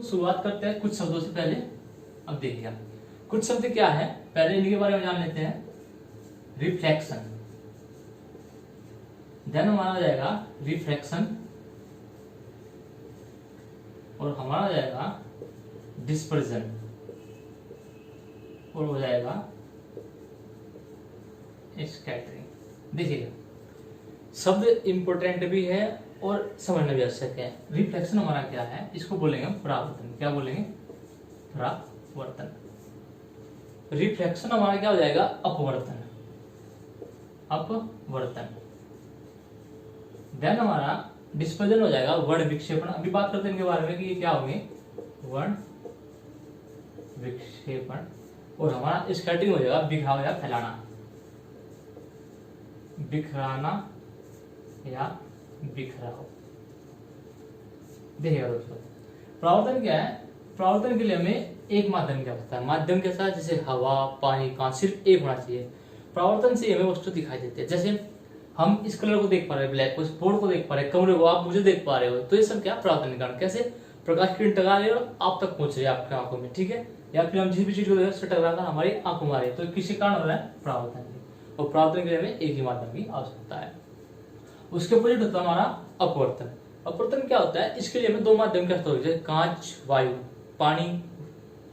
शुरुआत करते हैं कुछ शब्दों से पहले। अब देखिए कुछ शब्द क्या है, पहले इनके बारे में जान लेते हैं। रिफ्लेक्शन, देन हमारा हो जाएगा रिफ्रैक्शन, और हमारा हो जाएगा डिस्पर्जन, और हो जाएगा स्कैटरिंग। देखिएगा शब्द इंपोर्टेंट भी है और समझना भी आवश्यक है। रिफ्लेक्शन हमारा क्या है, इसको बोलेंगे परावर्तन। क्या बोलेंगे? परावर्तन। रिफ्लेक्शन हमारा क्या हो जाएगा? अपवर्तन, अपवर्तन। देन हमारा डिस्पर्जन हो जाएगा वर्ण विक्षेपण। अभी बात करते हैं इनके बारे में कि ये क्या होंगे, वर्ण विक्षेपण। और हमारा स्कैटरिंग हो जाएगा बिखराव या फैलाना, बिखराना या बिखराव। देखिएगा दोस्तों परावर्तन क्या है, परावर्तन के लिए हमें एक माध्यम क्या होता है, माध्यम के साथ जैसे हवा, पानी, कांच, सिर्फ एक होना चाहिए। परावर्तन से हमें वस्तु दिखाई देती है। जैसे हम इस कलर को देख पा रहे हैं, ब्लैक को, इस बोर्ड को देख पा रहे हैं, कमरे को, आप मुझे देख पा रहे हो, तो ये सब क्या परावर्तन के कारण। कैसे? प्रकाश किरण टकरा रही है और आप तक पहुंच रही है आपकी आंखों में, ठीक है। या फिर हम जिस भी चीज को देख रहे हैं उससे टकराकर हमारी आंखों में आ रही है, तो किसी कारण हो रहा है परावर्तन। और परावर्तन के लिए हमें एक ही माध्यम की आवश्यकता है। उसके अपोजिट होता है हमारा अपवर्तन। अपवर्तन क्या होता है, इसके लिए हमें दो माध्यम की आवश्यकता होती है, कांच, वायु, पानी,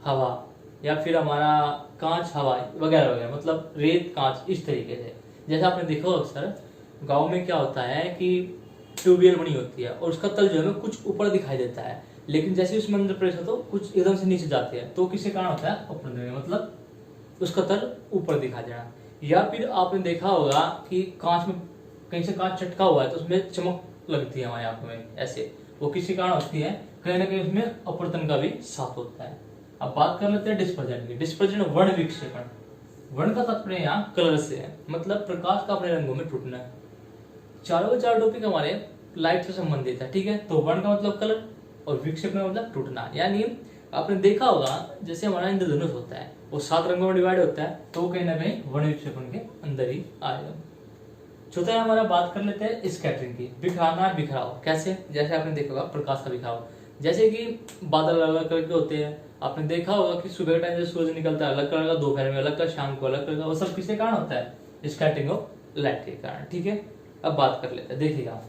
हवा, या फिर हमारा कांच, हवा वगैरह वगैरह, मतलब रेत, कांच, इस तरीके से। जैसे आपने देखा हो अक्सर गांव में क्या होता है कि ट्यूबवेल बनी होती है और उसका तल जो है कुछ ऊपर दिखाई देता है, लेकिन जैसे उसमें अंदर प्रवेश होता है तो कुछ एकदम से नीचे जाते हैं, तो किसके कारण होता है? अपवर्तन, मतलब उसका तल ऊपर दिखाई देना। या फिर आपने देखा होगा कि कांच में कहीं से कांच चटका हुआ है तो उसमें चमक लगती है हमारी आंखों में, ऐसे वो किसी कारण होती है, कहीं ना कहीं उसमें अपवर्तन का भी साथ होता है। अब बात कर लेते हैं डिस्पर्जन की। डिस्पर्जन वर्ण विक्षेपण। वर्ण का तात्पर्य यहाँ कलर से है, मतलब प्रकाश का अपने रंगों में टूटना है। चारों के चार टॉपिक हमारे लाइट से संबंधित है, ठीक है। तो वर्ण का मतलब कलर और विक्षेपण का मतलब टूटना। यानी आपने देखा होगा जैसे हमारा इंद्रधनुष होता है वो 7 रंगों में डिवाइड होता है, तो कहीं ना कहीं वर्ण विक्षेपण के अंदर ही आएगा। चौथा हमारा बात कर लेते हैं स्कैटरिंग की। बिखराना, बिखराव। कैसे? जैसे आपने देखा होगा प्रकाश का बिखराव, जैसे कि बादल अलग अलग कलर के होते हैं। आपने देखा होगा कि सुबह टाइम जब सूरज निकलता है अलग कलर का, दोपहर में अलग कलर, शाम को अलग कलर का, वो सब किसके कारण होता है? स्कैटरिंग ऑफ लाइट के कारण, ठीक है। अब बात कर लेते हैं, देखिएगा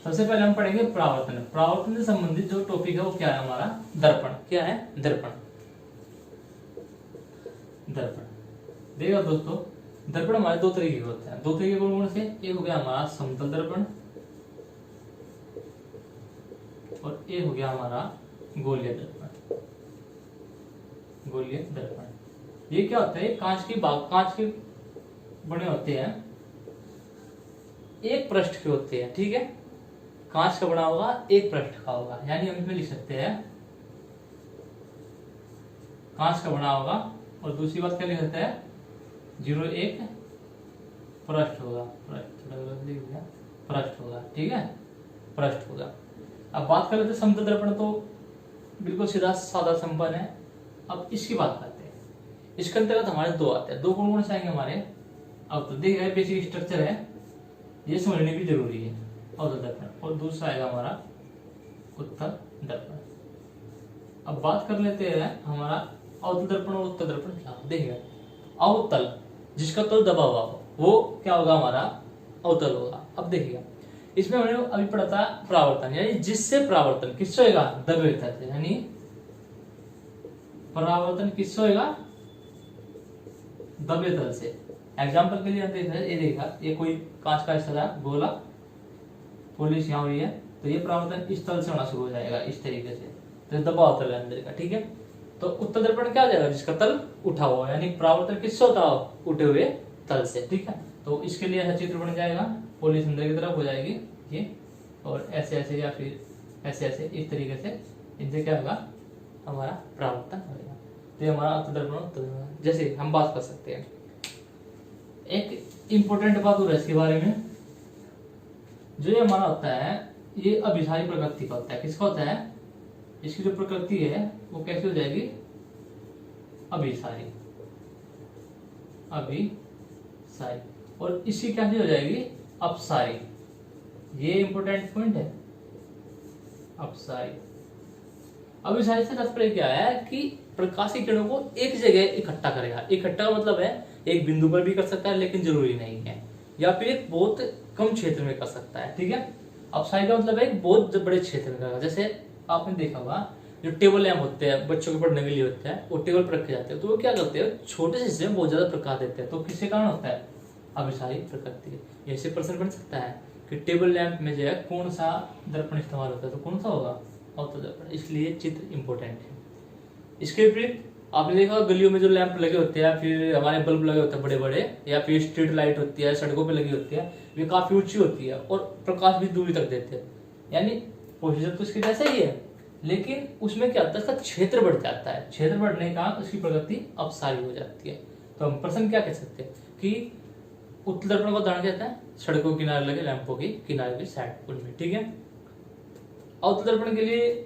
सबसे पहले हम पढ़ेंगे परावर्तन। परावर्तन से संबंधित जो टॉपिक है वो क्या है हमारा? दर्पण। क्या है? दर्पण। दर्पण देखिएगा दोस्तों, दर्पण हमारे दो तरीके के होते हैं। दो तरीके कौन से? एक हो गया हमारा समतल दर्पण और एक हो गया हमारा गोलीय दर्पण। गोलीय दर्पण ये क्या होता है? कांच के बने होते हैं, एक पृष्ठ के होते हैं, ठीक है। कांच का बना होगा, एक पृष्ठ का होगा, यानी हम इसमें लिख सकते हैं कांच का बना होगा, और दूसरी बात क्या लिख सकते हैं? 01 पृष्ठ होगा, पृष्ठ होगा, ठीक है, पृष्ठ होगा। अब बात कर लेते हैं समतल दर्पण, तो बिल्कुल सीधा सादा संपन्न है। अब इसकी बात करते हैं। इसके अंतर्गत हमारे दो आते हैं। दो कौन से आएंगे हमारे? अब तो देखिए बेसिक स्ट्रक्चर है, ये समझने भी जरूरी है। अवतल दर्पण और दूसरा आएगा हमारा उत्तल दर्पण। अब बात कर लेते हैं हमारा अवतल दर्पण और उत्तल दर्पण क्या होता है। देखिए अवतल जिसका तल दबा हुआ हो वो क्या होगा? हमारा अवतल होगा। अब देखिए इसमें हमने अभी पढ़ा था परावर्तन, यानी जिससे परावर्तन किससे होगा? दबे तल से, यानी परावर्तन किससे होगा? दबे तल से। एग्जाम्पल के लिए ये देखा, ये कोई कांच का हिस्सा था गोला, पॉलिश यहाँ हुई है, तो ये परावर्तन इस तल से होना शुरू हो जाएगा इस तरीके से, तो दबाव तल है अंदर का, ठीक है। तो उत्तल दर्पण क्या हो जाएगा? जिसका तल उठा हुआ, यानी परावर्तन किससे होता हो? उठे हुए तल से, ठीक है। तो इसके लिए ऐसा चित्र बन जाएगा, पॉलिश अंदर की तरफ हो जाएगी ये, और ऐसे ऐसे या फिर ऐसे ऐसे इस तरीके से इनसे क्या होगा? हमारा परावर्तन होगा। तो ये हमारा उत्तल दर्पण। जैसे हम बात कर सकते हैं, एक इंपॉर्टेंट बात हो रहा है इसके बारे में, जो ये हमारा होता है ये अभिसारी प्रकृति का होता है। किसका होता है? इसकी जो प्रकृति है वो कैसी हो जाएगी? अभिसारी, अभिसारी। और इसकी क्या हो जाएगी? अपसारी। ये इंपॉर्टेंट पॉइंट है, अपसारी। अभिसारी से तात्पर्य क्या है कि प्रकाशीय किरणों को एक जगह इकट्ठा करेगा। इकट्ठा मतलब है एक बिंदु पर भी कर सकता है लेकिन जरूरी नहीं है, या फिर एक बहुत कम क्षेत्र में कर सकता है, ठीक है। अपसारी का मतलब है एक बहुत बड़े क्षेत्र में करेगा। जैसे आपने देखा होगा जो टेबल लैंप होते हैं बच्चों के पढ़ने के लिए होते हैं, वो टेबल पर रखे जाते हैं, तो वो क्या करते हैं छोटे से हिस्से में बहुत ज्यादा प्रकाश देते हैं, तो किसके कारण होता है, अभिसारी प्रकृति। ऐसे प्रश्न बन सकता है कि टेबल लैंप में जो है कौन सा दर्पण इस्तेमाल होता है, तो कौन सा होगा, अवतल दर्पण। इसलिए चित्र इंपॉर्टेंट है। इसके विपरीत आपने देखा गलियों में जो लैंप लगे होते हैं, फिर हमारे बल्ब लगे होते हैं बड़े बड़े, या फिर स्ट्रीट लाइट होती है सड़कों पे लगी होती है, वे काफी ऊंची होती है और प्रकाश भी दूरी तक देते हैं। यानी प्रोसीजर तो इसके जैसा ही है, लेकिन उसमें क्या होता है, इसका क्षेत्र बढ़ जाता है। क्षेत्र बढ़ने का उसकी प्रगति अपसारी हो जाती है। तो हम प्रश्न क्या कह सकते हैं कि उत्तल दर्पण को उदाहरण कहते हैं सड़कों के किनारे लगे लैंपों की किनारे की साइड उनमें, ठीक है। अवतल दर्पण के लिए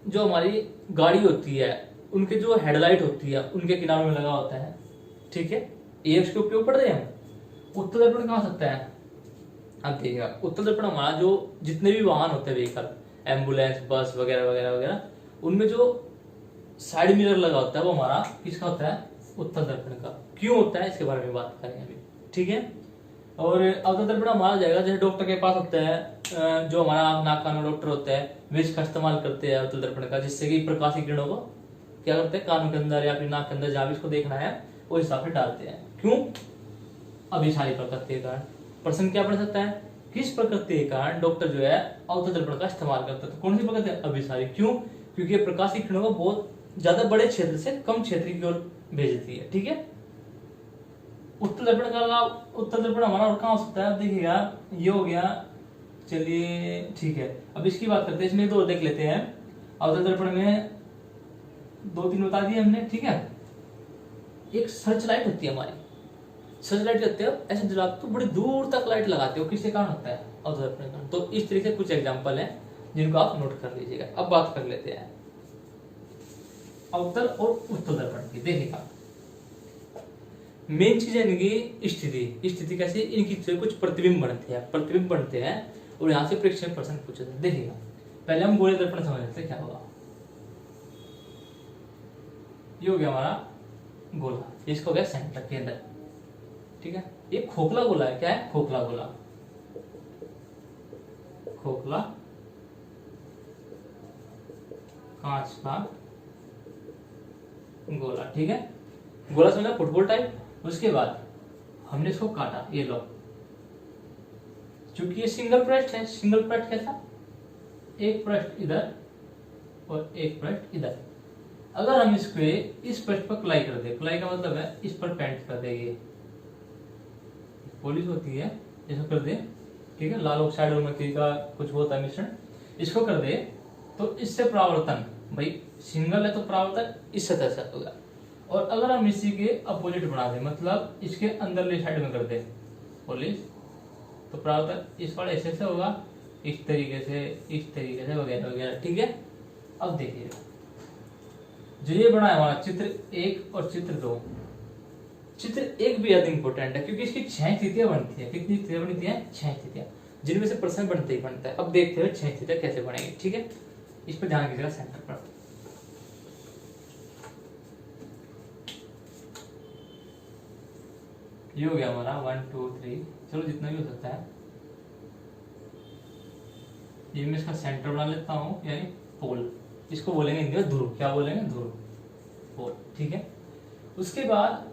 जो हमारी गाड़ी होती है उनके जो हेडलाइट होती है उनके किनारों में लगा होता है, ठीक है, ये उसके उपयोग पड़ रहे हैं। उत्तल दर्पण कहाँ हो सकता है, आप देखिएगा उत्तल दर्पण हमारा जो जितने भी वाहन होते हैं व्हीकल, एम्बुलेंस, बस वगैरह वगैरह वगैरह, उनमें जो साइड मिरर लगा होता है वो हमारा किसका होता है, उत्तल दर्पण का। क्यों होता है इसके बारे में बात करेंगे अभी, ठीक है। और अवतल दर्पण हमारा जाएगा जैसे डॉक्टर के पास होता है, जो हमारा आंख नाक कान डॉक्टर होता है वे इसका इस्तेमाल करते हैं अवतल दर्पण का, जिससे कि प्रकाशीय किरणों को क्या करते हैं कानों के अंदर या फिर नाक के अंदर जहां भी इसको देखना है वो हिसाब से डालते हैं। क्यों, अभिसारी प्रकृति के कारण। प्रश्न क्या बन सकता है, किस प्रकृति के कारण डॉक्टर जो है अवतल दर्पण का इस्तेमाल करता है, तो कौन सी प्रकृति, अभिसारी। क्यों, क्योंकि प्रकाशीय किरणों को बहुत ज्यादा बड़े क्षेत्र से कम क्षेत्र की ओर भेजती है, ठीक है। उत्तल दर्पण का लाभ, उत्तल दर्पण हमारा और कहाँ हो सकता है, देखिएगा ये हो गया, चलिए ठीक है। अब इसकी बात करते हैं, इसमें दो देख लेते हैं। अवतल दर्पण में दो तीन बता दिए हमने, ठीक है। एक सर्च लाइट होती है हमारी, सर्च लाइट करते हो ऐसे जलाते हो, बड़ी दूर तक लाइट लगाते हो, किसके कारण होता है, अवतल दर्पण के कारण। तो इस तरीके से कुछ एग्जांपल हैं जिनको आप नोट कर लीजिएगा। अब बात कर लेते हैं अवतल और उत्तल दर्पण की। देखिएगा मेन चीज है इनकी स्थिति। स्थिति कैसे, इनकी से कुछ प्रतिबिंब बनते हैं और यहाँ से परीक्षा प्रश्न पूछे थे। देखिएगा पहले हम गोले दर्पण समझ लेते हैं क्या होगा। ये हो गया हमारा गोला, इसको हो गया सेंटर केंद्र, ठीक है। ये खोखला गोला है, क्या है, खोखला गोला, खोखला कांच का गोला, ठीक है। गोला समझा, फुटबॉल टाइप। उसके बाद हमने इसको काटा, ये लो, चूंकि ये सिंगल पृष्ठ है, सिंगल पृष्ठ कैसा, एक पृष्ठ इधर और एक पृष्ठ इधर। अगर हम इसको इस पृष्ठ पर क्लाई कर दे, क्लाई का मतलब है इस पर पेंट कर देंगे, पॉलिश होती है, इसको कर दे, ठीक है। लाल ऑक्साइड और मरकरी का कुछ होता है मिश्रण, इसको कर दे तो इससे परावर्तन, भाई सिंगल है तो परावर्तन इस सतह से होगा। और अगर हम इसी के अपोजिट बना दे, मतलब इसके अंदरली साइड में कर दे पॉलिश, तो परावर्तन इस पर ऐसे से होगा, इस तरीके से वगैरह वगैरह, ठीक है। अब देखिए जो ये बना है हमारा चित्र 1 और चित्र 2, चित्र 1 भी ज्यादा इंपॉर्टेंट है क्योंकि इसकी 6 स्थितियां बनती है। कितनी स्थितियां बनती हैं, 6 स्थितियां, जिनमें से प्रश्न बनते ही बनता है। अब देखते हुए 6 स्थितियां कैसे बनेगी, ठीक है। इस पर ध्यान कीजिएगा सेंटर पर। ये हो गया हमारा 1 2 3, चलो जितना भी हो सकता है। ये मैं इसका सेंटर बना लेता हूँ, यानी पोल, इसको बोलेंगे हिंदी में ध्रुव, क्या बोलेंगे, ध्रुव, पोल, ठीक है। उसके बाद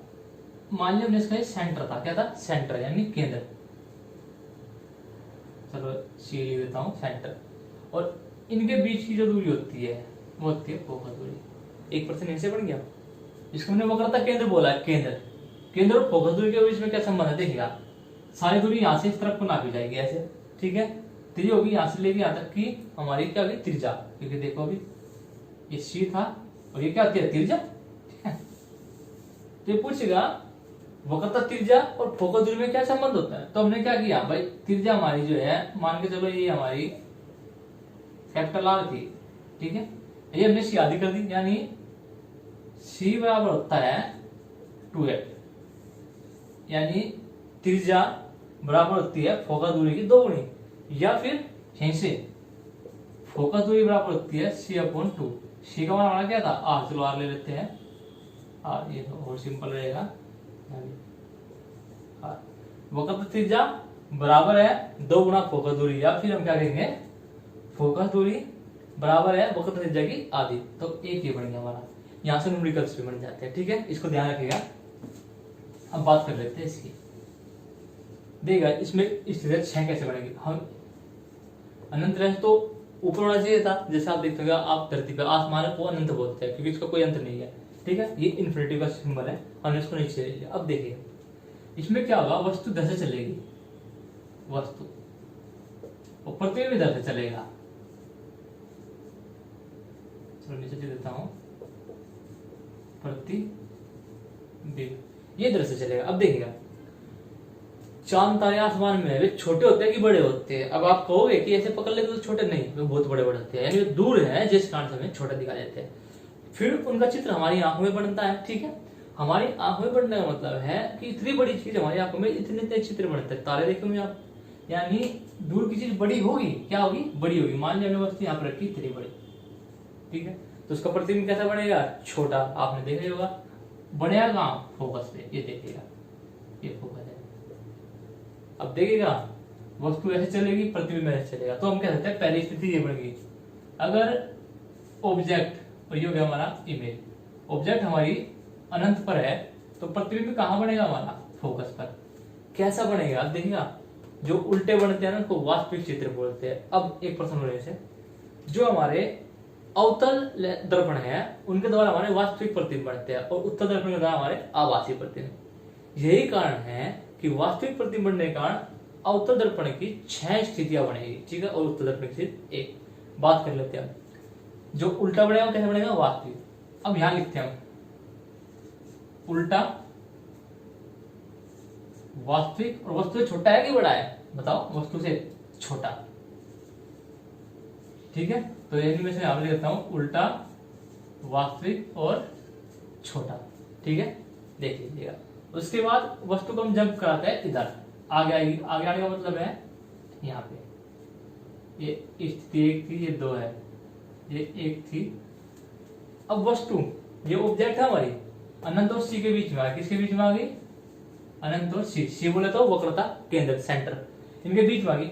मान लिया हमने इसका सेंटर था, क्या था, सेंटर यानी केंद्र, चलो सी लिख देता हूँ सेंटर। और इनके बीच की जो दूरी होती है वो होती है फोकस दूरी। एक पर्सन इनसे बन गया, इसको हमने वक्रता केंद्र बोला है, केंद्र और फोकस दूरी के बीच में क्या संबंध है, देखिएगा सारी दूरी यहाँ से इस तरफ को नापी जाएगी ऐसे, ठीक है। तो ये होगी यहाँ से लेके यहाँ तक की हमारी क्या होगी, त्रिज्या, क्योंकि देखो अभी ये सी था और ये क्या होती है, त्रिज्या, ठीक है। तो ये पूछेगा वक्रता त्रिज्या और फोकस दूरी में क्या संबंध होता है। तो हमने क्या किया भाई, त्रिज्या हमारी जो है मान के चलो ये हमारी कैपिटल आर थी, ठीक है। ये हमने सी आदि कर दी, यानी सी बराबर होता है 2f, यानी त्रिज्या बराबर होती है फोकस दूरी की 2 गुनी, या फिर यहीं से फोकस दूरी बराबर होती है c/2, सी का मान हमारा क्या था आर, चलो आर ले लेते हैं आर, ये तो और सिंपल रहेगा। आर वक्रता त्रिज्या बराबर है 2 गुना फोकस दूरी, या फिर हम क्या कहेंगे फोकस दूरी बराबर है वक्रता त्रिज्या की आधी। तो एक ये बन गया हमारा, यहाँ से न्यूमेरिकल्स भी बन जाते हैं। ठीक है, इसको ध्यान रखिएगा। अब बात कर लेते हैं इसकी। देखिएगा इसमें स्थिति 6 कैसे बनेगी। हम अनंत रेखा तो ऊपर होना चाहिए था, जैसे आप देखते हो आप धरती पर आसमान को अनंत बोलते हैं क्योंकि इसका कोई अंत नहीं है। ठीक है, ये इन्फिनिटी का सिंबल है, हमने इसको नीचे ले लिया। अब देखिए इसमें क्या होगा, वस्तु इधर से चलेगी, वस्तु और पृथ्वी भी इधर से चलेगा। चलो नीचे दे देता हूं, पृथ्वी ये इधर से चलेगा। अब देखिएगा चांद तारे आसमान में वे छोटे होते हैं कि बड़े होते हैं। अब आप कहोगे कि ऐसे पकड़ लेते तो छोटे, नहीं, वे बहुत बड़े बड़े होते हैं, यानी वे दूर है जिस कारण से हमें छोटा दिखा देते हैं। फिर उनका चित्र हमारी आंखों में बनता है। ठीक है, हमारी आंखों में बनने का मतलब है कि इतनी बड़ी चीज हमारी आंखों में इतने इतने चित्र बनते हैं। तारे देखेंगे आप, यानी दूर की चीज बड़ी होगी, क्या होगी, बड़ी होगी। मान लिया हमने वस्तु यहाँ पर रखी इतनी बड़ी, ठीक है, तो उसका प्रतिबिंब कैसा बनेगा, छोटा। आपने देखा ही होगा, बनेगा कहाँ, फोकस पे। ये देखिएगा, ये फोकस है। अब देखिएगा वस्तु ऐसे चलेगी, प्रतिबिंब ऐसे चलेगा। तो हम कह सकते हैं पहली स्थिति ये बनेगी, अगर ऑब्जेक्ट, और ये हो गया हमारा इमेज, ऑब्जेक्ट हमारी अनंत पर है तो प्रतिबिंब कहाँ बनेगा, हमारा फोकस पर। कैसा बनेगा, अब देखिएगा जो उल्टे बनते हैं ना उनको वास्तविक चित्र बोलते हैं। अब एक प्रश्न होने से, जो हमारे अवतल दर्पण है उनके द्वारा हमारे वास्तविक प्रतिबिंब बनते हैं और उत्तल दर्पण के द्वारा हमारे आभासी प्रतिबिंब। यही कारण है कि वास्तविक प्रतिबिंब बनने के कारण अवतल दर्पण की 6 स्थितियां बनेगी। ठीक है, और उत्तल दर्पण की स्थिति 1। बात कर लेते हैं जो उल्टा बनेगा कैसे बनेगा, वास्तविक। अब यहां लिखते हैं उल्टा वास्तविक, और वस्तु से छोटा है कि बड़ा है, बताओ, वस्तु से छोटा। ठीक है, तो यानी मैं यहां लिख देता हूं उल्टा वास्तविक और छोटा। ठीक है, देख लीजिएगा। उसके बाद वस्तु को हम जंप कराते हैं इधर, आगे आएगी। आगे आने का मतलब है यहाँ पे ये स्थिति 1 थी, ये 2 है, ये 1 थी। अब वस्तु ये ऑब्जेक्ट है हमारी अनंत और सी के बीच में आ, किसके बीच में आ गई, अनंत और सी। सी बोले तो वक्रता केंद्र, सेंटर, इनके बीच में आ गई।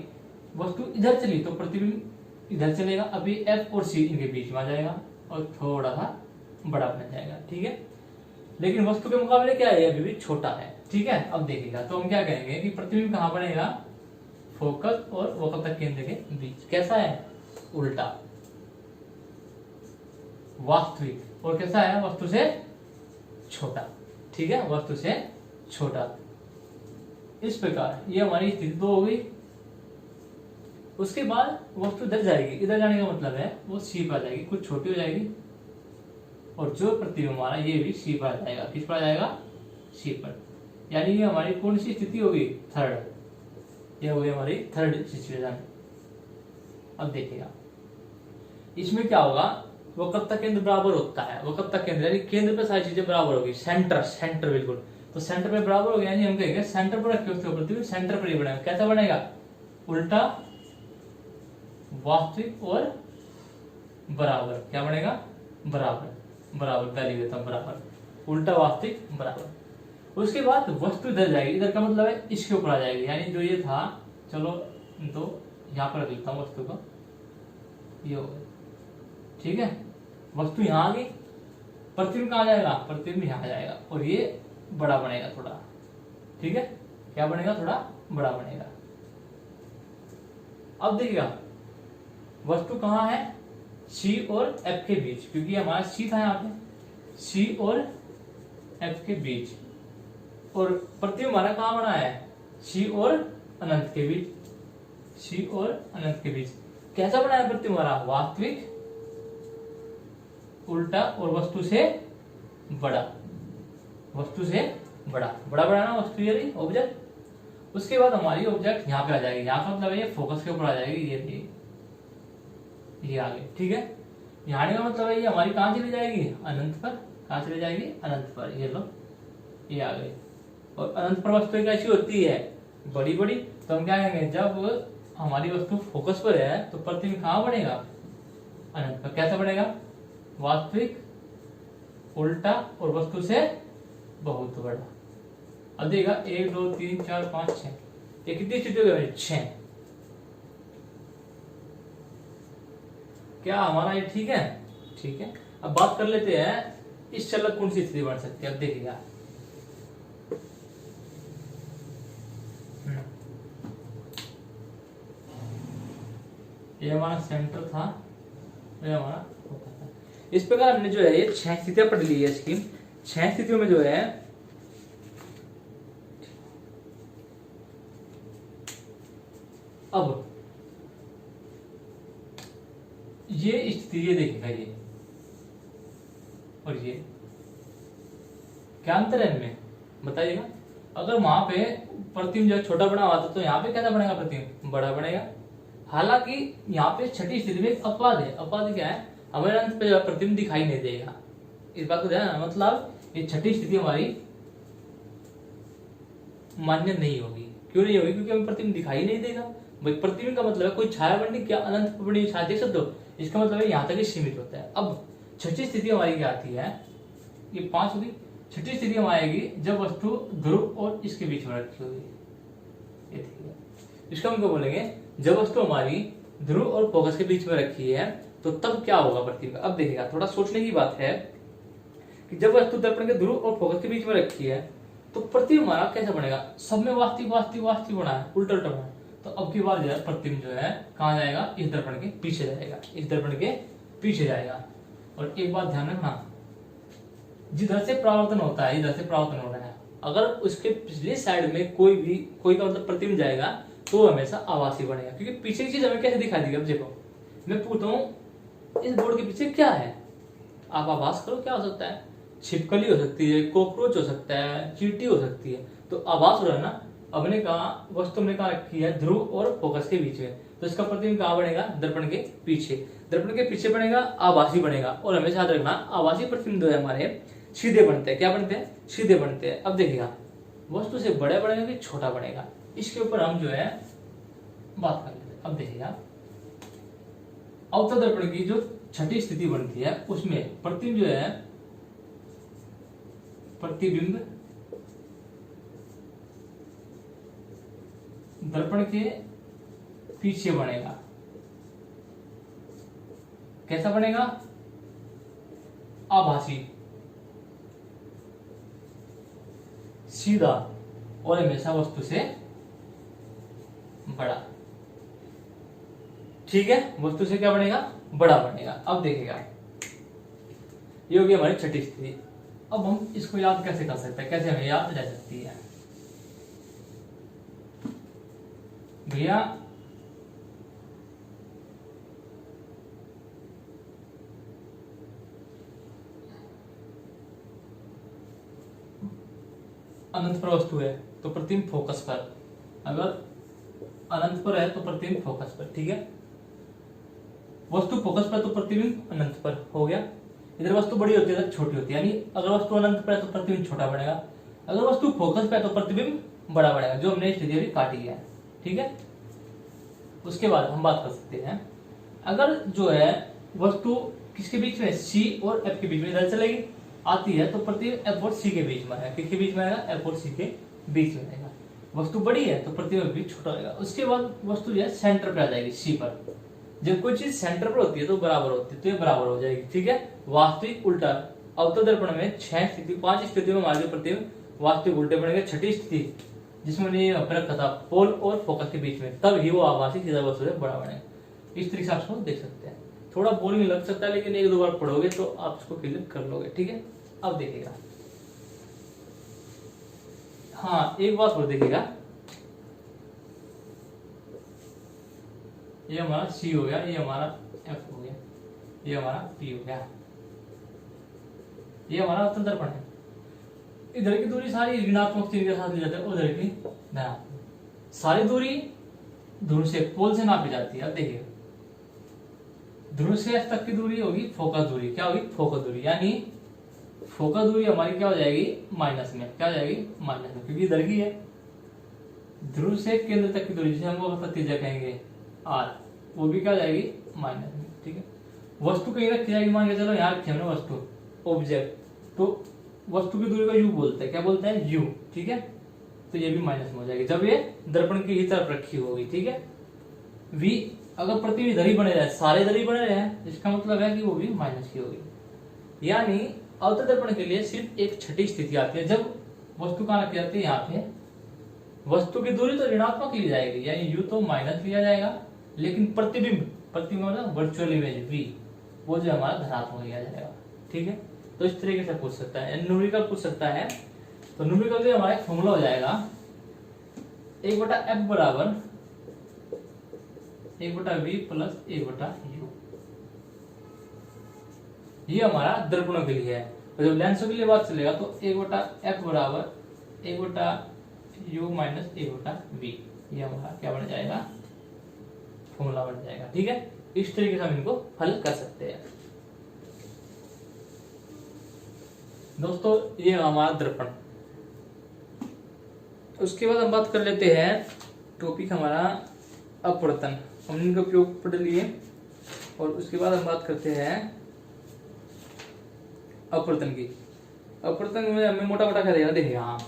वस्तु इधर चली तो प्रतिबिंब इधर चलेगा। अभी एफ और सी इनके बीच में आ जाएगा और थोड़ा सा बड़ा बन जाएगा। ठीक है, लेकिन वस्तु के मुकाबले क्या है, अभी भी छोटा है। ठीक है, अब देखिएगा तो हम क्या कहेंगे कि प्रतिबिंब कहाँ बनेगा, फोकस और वक्रता केंद्र के बीच। कैसा है, उल्टा वास्तविक, और कैसा है, वस्तु से छोटा। ठीक है, वस्तु से छोटा। इस प्रकार ये हमारी स्थिति 2 हो गई। उसके बाद वस्तु इधर जाएगी, इधर जाने का मतलब है वो सी पर आ जाएगी, कुछ छोटी हो जाएगी, और जो प्रतिबिंब हमारा ये भी सी पर आ जाएगा। किस पर आ जाएगा, सी पर। यानी ये हमारी कौन सी स्थिति होगी, थर्ड। ये हो गई हमारी थर्ड सिचुएशन। अब देखिएगा इसमें क्या होगा, वक्रता केंद्र बराबर होता है, वक्रता केंद्र यानी केंद्र पे सारी चीजें बराबर होगी। सेंटर, सेंटर बिल्कुल, तो सेंटर पे बराबर हो गया, यानी हम कहेंगे सेंटर पर रखे उसके प्रतिबिंब सेंटर पर ही बनेगा। कैसा बनेगा, उल्टा वास्तविक और बराबर। क्या बनेगा, बराबर, बराबर वैल्यू देता हूं, बराबर, उल्टा वास्तविक बराबर। उसके बाद वस्तु इधर जाएगी, इधर का मतलब है इसके ऊपर आ जाएगी, यानी जो ये था, चलो तो यहां पर रख लेता हूं वस्तु को, ये हो गया। ठीक है, वस्तु यहां आ गई, प्रतिबिंब कहां जाएगा, प्रतिबिंब यहां आ जाएगा, और ये बड़ा बनेगा थोड़ा। ठीक है, क्या बनेगा, थोड़ा बड़ा बनेगा। अब देखिएगा वस्तु कहां है, सी और एफ के बीच, क्योंकि हमारा सी था यहाँ पे, सी और एफ के बीच, और प्रतिबिंब हमारा कहां बना है, सी और अनंत के बीच, सी और अनंत के बीच। कैसा बना है प्रतिबिंब हमारा, वास्तविक, उल्टा और वस्तु से बड़ा, वस्तु से बड़ा, बड़ा बड़ा ना वस्तु, ये ऑब्जेक्ट। उसके बाद हमारी ऑब्जेक्ट यहाँ पे आ जाएगी, यहाँ का मतलब ये फोकस के ऊपर आ जाएगी, ये आगे। ठीक है, यहाँ आने का मतलब है ये हमारी कहां चली जाएगी, अनंत पर। कहां चली जाएगी, अनंत पर। ये लो, ये आ गई। और अनंत पर वस्तु कैसी होती है, बड़ी बड़ी। तो हम क्या कहेंगे, जब हमारी वस्तु फोकस पर है तो प्रतिबिंब कहां बनेगा, अनंत पर। कैसा बनेगा, वास्तविक उल्टा और वस्तु से बहुत बड़ा। अब देखा 1 2 3 4 5 6, ये कितनी स्थिति हो गई? 6। क्या हमारा ये ठीक है? ठीक है। अब बात कर लेते हैं इस चल कौन सी स्थिति बन सकती है। अब देखिएगा ये हमारा सेंटर था, ये हमारा होता था। इस प्रकार हमने जो है ये 6 स्थितियां पढ़ ली है। इसकी 6 स्थितियों में जो है अब ये स्थिति, ये देखिएगा ये और ये क्या अंतर है इनमें बताइएगा। अगर वहां पे प्रतिबिंब जो है छोटा बना हुआ था तो यहाँ पे कैसा बनेगा? प्रतिबिंब बड़ा बनेगा। हालांकि यहाँ पे छठी स्थिति में एक अपवाद है। अपवाद क्या है? हमें अंत पे प्रतिबिंब दिखाई नहीं देगा। इस बात को ध्यान, मतलब ये छठी स्थिति हमारी मान्य नहीं होगी। क्यों नहीं होगी? क्योंकि हमें प्रतिबिंब दिखाई नहीं देगा। भाई प्रतिबिंब का मतलब है कोई छाया बननी, क्या अनंत बनी छाया देख सकते हो? इसका मतलब है यहाँ तक ही सीमित होता है। अब छठी स्थिति हमारी क्या आती है? ये 5 होगी। छठी स्थिति हमारी आएगी जब वस्तु ध्रुव और इसके बीच में रखी होगी। ये देखिए, इसका हम क्या बोलेंगे? जब वस्तु हमारी ध्रुव और फोकस के बीच में रखी है तो तब क्या होगा प्रतिबिंब? अब देखिएगा, थोड़ा सोचने की बात है कि जब वस्तु दर्पण के ध्रुव और फोकस के बीच में रखी है तो प्रतिबिंब हमारा कैसा बनेगा? सब में वास्तविक वास्तविक वास्तविक बना है, उल्टा उल्टा बना है। तो अब की बार जो है प्रतिबिंब जो है कहाँ जाएगा? इस दर्पण के पीछे जाएगा, इस दर्पण के पीछे जाएगा। और एक बात ध्यान रखना, जिधर से परावर्तन होता है, इधर से परावर्तन हो रहा है, अगर उसके पिछले साइड में कोई का मतलब प्रतिबिंब जाएगा तो हमेशा आभासी बनेगा। क्योंकि पीछे की चीज हमें कैसे दिखाई देगी? अब देखो, मैं पूछता हूँ इस बोर्ड के पीछे क्या है? आप आभास करो, क्या हो सकता है? छिपकली हो सकती है, कॉकरोच हो सकता है, चींटी हो सकती है। तो आभास हो रहा है ना। हमने कहा वस्तु हमने कहा रखी है ध्रुव और फोकस के बीच में, तो इसका प्रतिबिंब कहाँ बनेगा? दर्पण के पीछे। दर्पण के पीछे बनेगा, आभासी बनेगा। और हमेशा याद रखना, आभासी प्रतिबिंब जो है हमारे सीधे बनते हैं। क्या बनते हैं? सीधे बनते हैं। अब देखिएगा, वस्तु से बड़े बनेगा कि छोटा बनेगा, इसके ऊपर हम जो है बात कर लेते हैं। अब देखिएगा, अवतल दर्पण की जो छठी स्थिति बनती है उसमें प्रतिबिंब जो है, प्रतिबिंब दर्पण के पीछे बनेगा। कैसा बनेगा? आभासी, सीधा और हमेशा वस्तु से बड़ा। ठीक है, वस्तु से क्या बनेगा? बड़ा बनेगा। अब देखिएगा, ये होगी हमारी छठी स्थिति। अब हम इसको याद कैसे कर सकते हैं? कैसे हमें याद रह सकती है? भैया अनंत पर वस्तु है तो प्रतिबिंब फोकस पर, अगर अनंत पर है तो प्रतिबिंब फोकस पर। ठीक है, वस्तु फोकस पर तो प्रतिबिंब अनंत पर हो गया। इधर वस्तु बड़ी होती है, इधर छोटी होती है। यानी अगर वस्तु अनंत पर है तो प्रतिबिंब छोटा बनेगा, अगर वस्तु फोकस पर है तो प्रतिबिंब बड़ा बनेगा, जो हमने स्थिति अभी काटी है। ठीक है, उसके बाद हम बात कर सकते हैं, अगर जो है वस्तु किसके बीच में? सी और एफ के बीच में इधर चलेगी आती है तो प्रतिबिंब एफ और सी के बीच में है। किसके बीच में आएगा? एफ और सी के बीच में आएगा। वस्तु बड़ी है तो प्रतिबिंब भी छोटा रहेगा। उसके बाद वस्तु जो है सेंटर पर आ जाएगी, सी पर। जब कोई चीज सेंटर पर होती है तो बराबर होती है, तो ये बराबर हो जाएगी। ठीक है, वास्तविक उल्टा। अवतल दर्पण में 5 स्थितियों में हमारे प्रतिबिंब वास्तविक उल्टे बनेंगे। छठी स्थिति जिसमें ये रखा था पोल और फोकस के बीच में, तब ही वो आभासी सीधा वस्तु से बड़ा बनेगा। इस तरीके से आप इसको देख सकते हैं। थोड़ा बोरिंग लग सकता है, लेकिन 1-2 बार पढ़ोगे तो आप इसको क्लियर कर लोगे। ठीक है, अब देखिएगा, हाँ एक बात और देखिएगा, ये हमारा सी हो गया, ये हमारा एफ हो गया, ये हमारा पी हो गया, ये हमारा अवतल दर्पण है। इधर की दूरी सारी ऋणात्मक चिन्ह के साथ ली जाती है, उधर की धनात्मक। सारी दूरी ध्रुव से पोल से नापी जाती है। अब देखिए, ध्रुव से एफ तक की दूरी होगी फोकस दूरी। क्या होगी? फोकस दूरी। यानी फोकस दूरी हमारी क्या हो जाएगी? माइनस में। क्या हो जाएगी? माइनस में, क्योंकि इधर की है। ध्रुव से केंद्र तक की दूरी जिसे हम वो प्रतिज्ञा कहेंगे आर, वो भी क्या हो जाएगी? माइनस में। ठीक है, वस्तु कहीं रखी जाएगी, मान के चलो यहाँ रखी हमने वस्तु, ऑब्जेक्ट, तो वस्तु की दूरी को यू बोलते हैं, क्या बोलते हैं, यू, ठीक है। तो ये भी माइनस में हो जाएगी जब ये दर्पण की ही तरफ रखी होगी, ठीक है। v अगर प्रति इधर ही बने रहे, सारे इधर ही बने रहे हैं, इसका मतलब है कि वो भी माइनस की होगी। यानी अवतल दर्पण के लिए सिर्फ एक छठी स्थिति आती है जब वस्तु कहाँ रखी जाती है, यहाँ पे। वस्तु की दूरी तो ऋणात्मक ली जाएगी, यानी यू तो माइनस लिया जाएगा, लेकिन प्रतिबिंब मतलब वर्चुअल इमेज v, वो जो हमारा धनात्मक लिया जाएगा, ठीक है। तो इस तरीके से पूछ सकता है, न्यूमेरिकल पूछ सकता है। तो न्यूमेरिकल से हमारा फॉर्मूला हो जाएगा 1/f बराबर 1/v प्लस 1/u। ये हमारा दर्पणों के लिए है। और जब लेंसों के लिए बात चलेगा तो 1/f बराबर 1/u माइनस 1/v, ये हमारा क्या बन जाएगा, फॉर्मूला बन जाएगा, ठीक है। इस तरीके से हम इनको हल कर सकते हैं दोस्तों। ये हमारा दर्पण। उसके बाद हम बात कर लेते हैं टॉपिक हमारा अपवर्तन, हमने इनका उपयोग पढ़ लिए। और उसके बाद हम बात करते हैं अपवर्तन की। अपवर्तन में हमें मोटा मोटा क्या देगा, देखिए यहाँ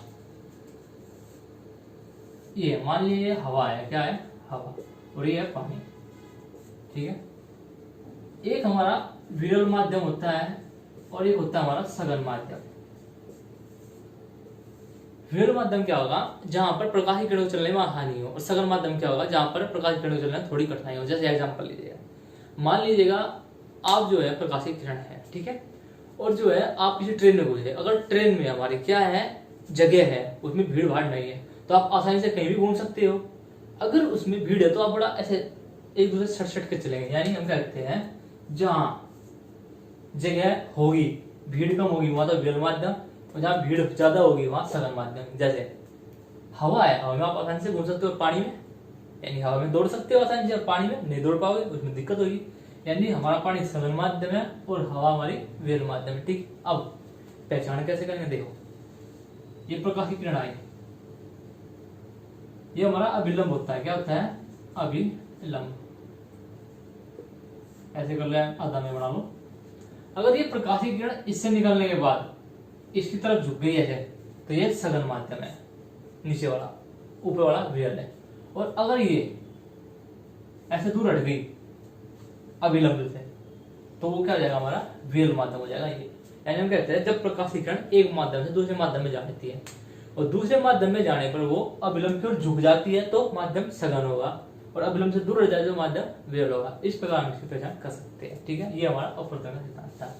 ये मान लीजिए हवा है, क्या है, हवा, और ये है पानी, ठीक है। एक हमारा विरल माध्यम होता है और एक होता है हमारा सघन माध्यम। विरल माध्यम क्या होगा, जहां पर प्रकाश की किरणों चलने में आसानी हो, और सघन माध्यम क्या होगा, जहां पर प्रकाश की किरणों चलने में थोड़ी कठिनाई हो। जैसे एग्जांपल लीजिएगा, मान लीजिएगा आप जो है प्रकाश की किरण है, ठीक है, और जो है आप किसी ट्रेन में घुसे। अगर ट्रेन में हमारी क्या है, जगह है, उसमें भीड़ भाड़ नहीं है, तो आप आसानी से कहीं भी घूम सकते हो। अगर उसमें भीड़ है तो आप बड़ा ऐसे एक दूसरे से सट के चलेंगे। यानी हम क्या कहते हैं, जहां जगह होगी, भीड़ कम होगी, वहां तो विरल माध्यम, और जहां भीड़ ज्यादा होगी वहां सघन माध्यम। जैसे हवा है, हवा में आप आसानी से घूम सकते हो, पानी में यानी हवा में दौड़ सकते हो आसानी से, और पानी में नहीं दौड़ पाओगे, उसमें दिक्कत होगी। यानी हमारा पानी सघन माध्यम है और हवा हमारी विरल माध्यम है, ठीक। अब पहचान कैसे करेंगे, देखो ये प्रकाश की किरण आई, ये हमारा अभिलंब होता है, क्या होता है, अभिलंब। ऐसे कर ले, आधा में बना लो। अगर ये प्रकाश की किरण इससे निकलने के बाद इसकी तरफ झुक गई है तो ये सघन माध्यम है, नीचे वाला, ऊपर वाला विरल है। और अगर ये ऐसे दूर हट गई अभिलंब से, तो वो क्या हो जाएगा, हमारा विरल माध्यम हो जाएगा ये। यानी हम कहते हैं जब प्रकाश की किरण एक माध्यम से दूसरे माध्यम में जाती है और दूसरे माध्यम में जाने पर वो अभिलंब की ओर झुक जाती है, तो माध्यम सघन होगा, और अभिलंब से दूर हट जाए तो माध्यम विरल होगा। इस प्रकार हम इसकी पहचान कर सकते हैं, ठीक है। ये हमारा अपवर्तन का सिद्धांत था।